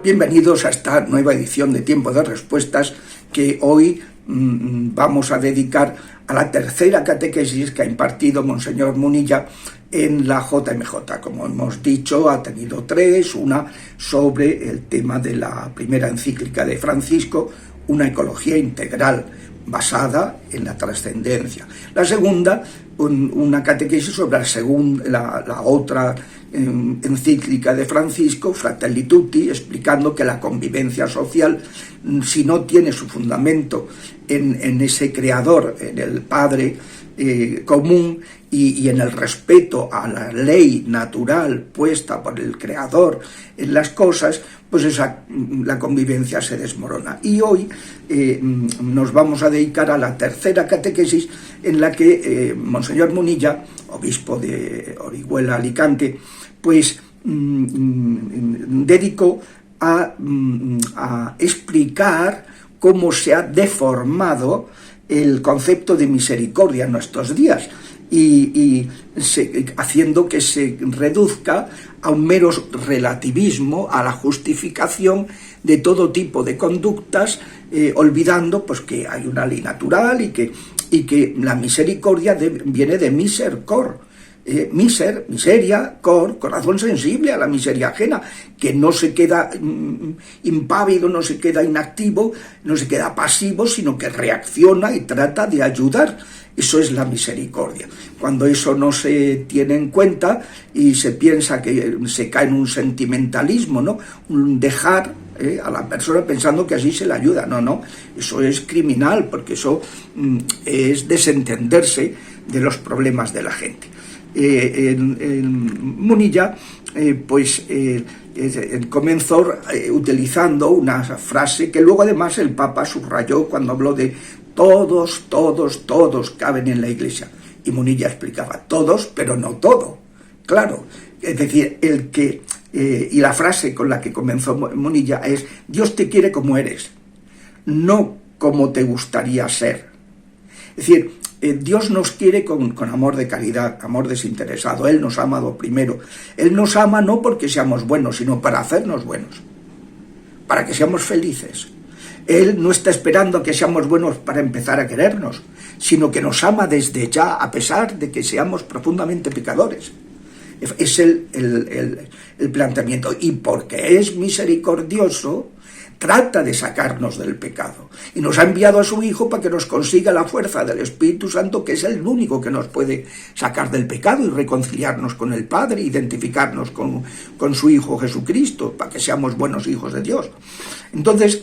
Bienvenidos a esta nueva edición de Tiempo de Respuestas que hoy vamos a dedicar a la tercera catequesis que ha impartido Monseñor Munilla en la JMJ. Como hemos dicho, ha tenido tres: una sobre el tema de la primera encíclica de Francisco, una ecología integral basada en la trascendencia. La segunda, una catequesis sobre la otra encíclica de Francisco, Fratelli Tutti, explicando que la convivencia social, si no tiene su fundamento en ese creador, en el Padre común y en el respeto a la ley natural puesta por el creador en las cosas, pues la convivencia se desmorona. Y hoy nos vamos a dedicar a la tercera catequesis, en la que Monseñor Munilla, obispo de Orihuela, Alicante, pues dedicó a explicar cómo se ha deformado el concepto de misericordia en nuestros días, haciendo que se reduzca a un mero relativismo, a la justificación de todo tipo de conductas, olvidando pues que hay una ley natural y que la misericordia viene de miser cor. Miseria, corazón sensible a la miseria ajena, que no se queda impávido, no se queda inactivo, no se queda pasivo, sino que reacciona y trata de ayudar. Eso es la misericordia. Cuando eso no se tiene en cuenta y se piensa que se cae en un sentimentalismo, ¿no? Un dejar a la persona pensando que así se le ayuda. No, eso es criminal, porque eso es desentenderse de los problemas de la gente. Munilla comenzó utilizando una frase que luego además el Papa subrayó cuando habló de todos caben en la Iglesia, y Munilla explicaba todos, pero no todo, claro, es decir, y la frase con la que comenzó Munilla es: Dios te quiere como eres, no como te gustaría ser. Es decir, Dios nos quiere con amor de caridad, amor desinteresado. Él nos ha amado primero. Él nos ama no porque seamos buenos, sino para hacernos buenos, para que seamos felices. Él no está esperando a que seamos buenos para empezar a querernos, sino que nos ama desde ya, a pesar de que seamos profundamente pecadores. Es el planteamiento. Y porque es misericordioso, trata de sacarnos del pecado. Y nos ha enviado a su Hijo para que nos consiga la fuerza del Espíritu Santo, que es el único que nos puede sacar del pecado y reconciliarnos con el Padre, identificarnos con su Hijo Jesucristo, para que seamos buenos hijos de Dios. Entonces,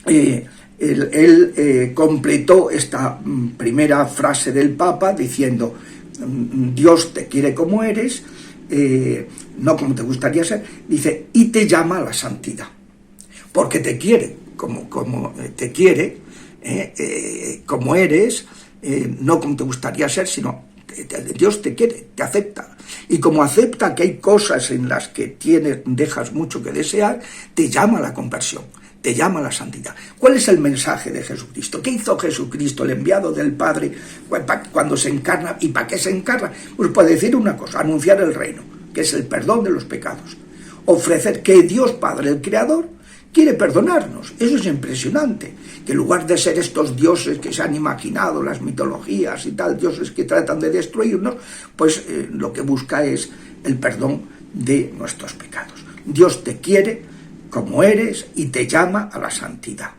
él completó esta primera frase del Papa diciendo: Dios te quiere como eres, no como te gustaría ser, dice, y te llama a la santidad. Porque te quiere, como te quiere, como eres, no como te gustaría ser, sino Dios te quiere, te acepta. Y como acepta que hay cosas en las que dejas mucho que desear, te llama a la conversión, te llama a la santidad. ¿Cuál es el mensaje de Jesucristo? ¿Qué hizo Jesucristo, el enviado del Padre, cuando se encarna? ¿Y para qué se encarna? Pues para decir una cosa: anunciar el reino, que es el perdón de los pecados. Ofrecer que Dios Padre, el Creador, quiere perdonarnos. Eso es impresionante, que en lugar de ser estos dioses que se han imaginado, las mitologías y tal, dioses que tratan de destruirnos, pues lo que busca es el perdón de nuestros pecados. Dios te quiere como eres y te llama a la santidad.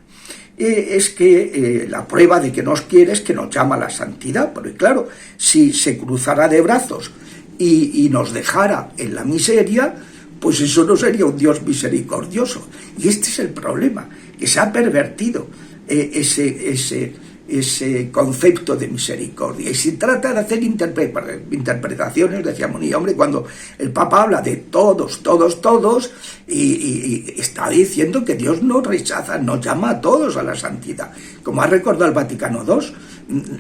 Es que la prueba de que nos quiere es que nos llama a la santidad, porque claro, si se cruzara de brazos y nos dejara en la miseria, pues eso no sería un Dios misericordioso. Y este es el problema, que se ha pervertido ese concepto de misericordia. Y se trata de hacer interpretaciones, decía Munilla. Hombre, cuando el Papa habla de todos, y está diciendo que Dios no rechaza, nos llama a todos a la santidad. Como ha recordado el Vaticano II,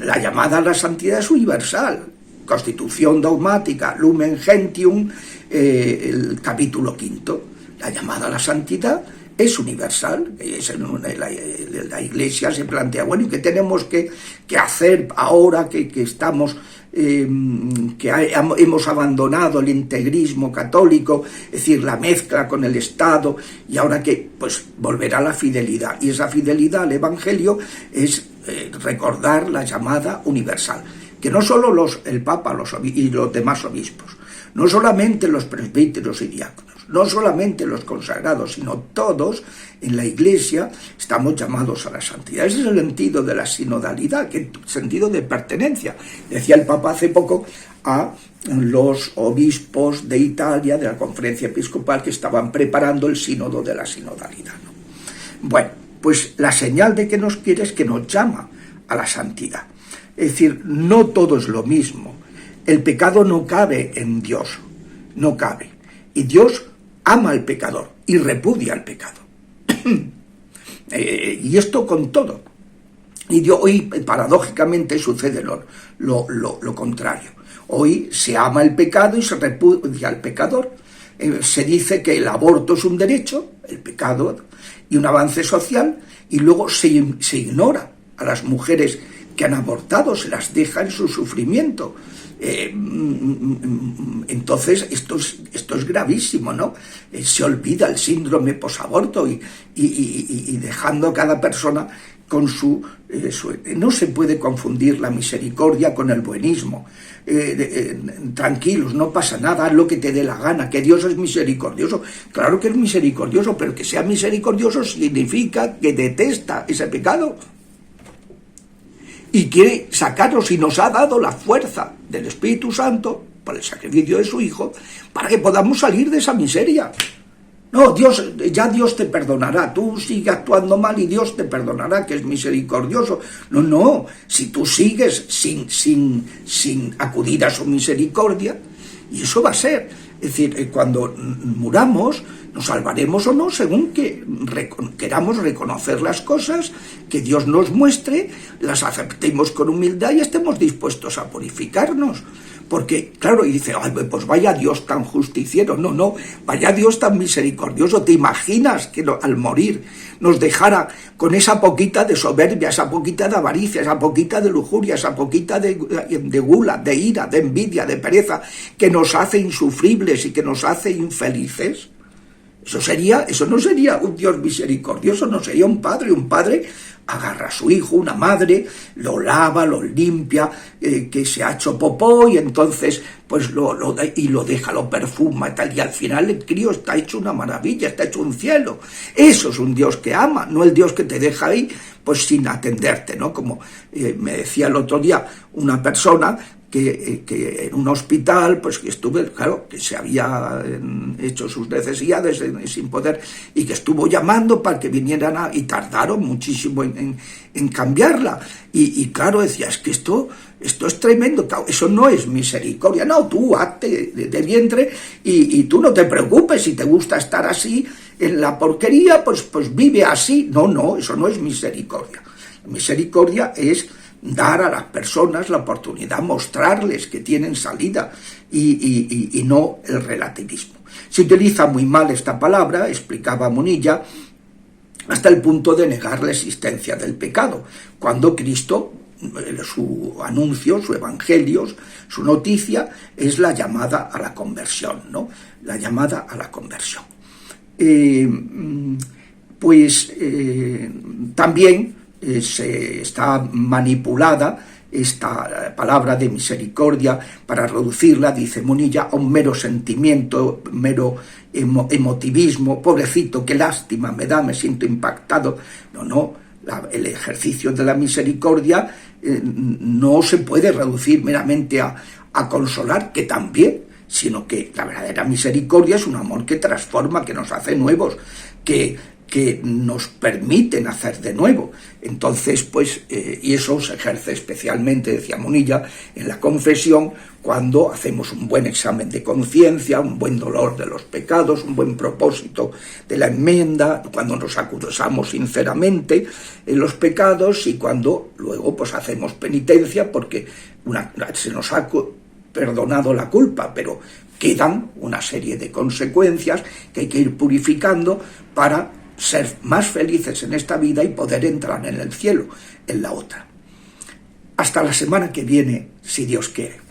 la llamada a la santidad es universal. Constitución dogmática, Lumen Gentium, el capítulo 5. La llamada a la santidad es universal. La Iglesia se plantea, bueno, ¿y qué tenemos que hacer ahora que estamos hemos abandonado el integrismo católico, es decir, la mezcla con el Estado, y ahora que pues volverá la fidelidad, y esa fidelidad al Evangelio es recordar la llamada universal, que no solo el Papa y los demás obispos, no solamente los presbíteros y diáconos, no solamente los consagrados, sino todos en la Iglesia estamos llamados a la santidad. Ese es el sentido de la sinodalidad, que sentido de pertenencia. Decía el Papa hace poco a los obispos de Italia, de la Conferencia Episcopal, que estaban preparando el sínodo de la sinodalidad, ¿no? Bueno, pues la señal de que nos quiere es que nos llama a la santidad. Es decir, no todo es lo mismo. El pecado no cabe en Dios, no cabe. Y Dios ama al pecador y repudia al pecado. Y esto con todo. Y hoy, paradójicamente, sucede lo contrario. Hoy se ama el pecado y se repudia al pecador. Se dice que el aborto es un derecho, el pecado, y un avance social, y luego se ignora a las mujeres que han abortado, se las deja en su sufrimiento. Entonces esto es gravísimo, ¿no? Se olvida el síndrome posaborto y dejando a cada persona con no se puede confundir la misericordia con el buenismo. Tranquilos, no pasa nada, haz lo que te dé la gana, que Dios es misericordioso. Claro que es misericordioso, pero que sea misericordioso significa que detesta ese pecado y quiere sacarnos, y nos ha dado la fuerza del Espíritu Santo por el sacrificio de su Hijo para que podamos salir de esa miseria. No, ya Dios te perdonará, tú sigues actuando mal y Dios te perdonará, que es misericordioso. No, si tú sigues sin acudir a su misericordia, y eso va a ser. Es decir, cuando muramos, nos salvaremos o no, según que queramos reconocer las cosas, que Dios nos muestre, las aceptemos con humildad y estemos dispuestos a purificarnos. Porque, claro, y dice, ay, pues vaya Dios tan justiciero. No, vaya Dios tan misericordioso. ¿Te imaginas que al morir nos dejara con esa poquita de soberbia, esa poquita de avaricia, esa poquita de lujuria, esa poquita de gula, de ira, de envidia, de pereza, que nos hace insufribles y que nos hace infelices? Eso no sería un Dios misericordioso, no sería un padre. Un padre agarra a su hijo, una madre, lo lava, lo limpia, que se ha hecho popó, y entonces pues lo deja, lo perfuma y tal, y al final el crío está hecho una maravilla, está hecho un cielo. Eso es un Dios que ama, no el Dios que te deja ahí pues sin atenderte, ¿no? Como me decía el otro día una persona que en un hospital, pues que estuve, claro, que se había hecho sus necesidades sin poder, y que estuvo llamando para que vinieran y tardaron muchísimo en cambiarla. Y claro, decía, es que esto es tremendo, claro, eso no es misericordia. No, tú hazte de vientre y tú no te preocupes, si te gusta estar así en la porquería, pues vive así. No, eso no es misericordia. Misericordia es dar a las personas la oportunidad, mostrarles que tienen salida y no el relativismo. Se utiliza muy mal esta palabra, explicaba Munilla, hasta el punto de negar la existencia del pecado, cuando Cristo, su anuncio, su evangelio, su noticia, es la llamada a la conversión, ¿no? La llamada a la conversión. También se está manipulada esta palabra de misericordia para reducirla, dice Munilla, a un mero sentimiento, mero emotivismo. Pobrecito, qué lástima me da, me siento impactado. No, el ejercicio de la misericordia no se puede reducir meramente a consolar, que también, sino que la verdadera misericordia es un amor que transforma, que nos hace nuevos, que nos permiten hacer de nuevo. Entonces, y eso se ejerce especialmente, decía Munilla, en la confesión, cuando hacemos un buen examen de conciencia, un buen dolor de los pecados, un buen propósito de la enmienda, cuando nos acusamos sinceramente en los pecados, y cuando luego hacemos penitencia porque se nos ha perdonado la culpa, pero quedan una serie de consecuencias que hay que ir purificando para ser más felices en esta vida y poder entrar en el cielo en la otra. Hasta la semana que viene, si Dios quiere.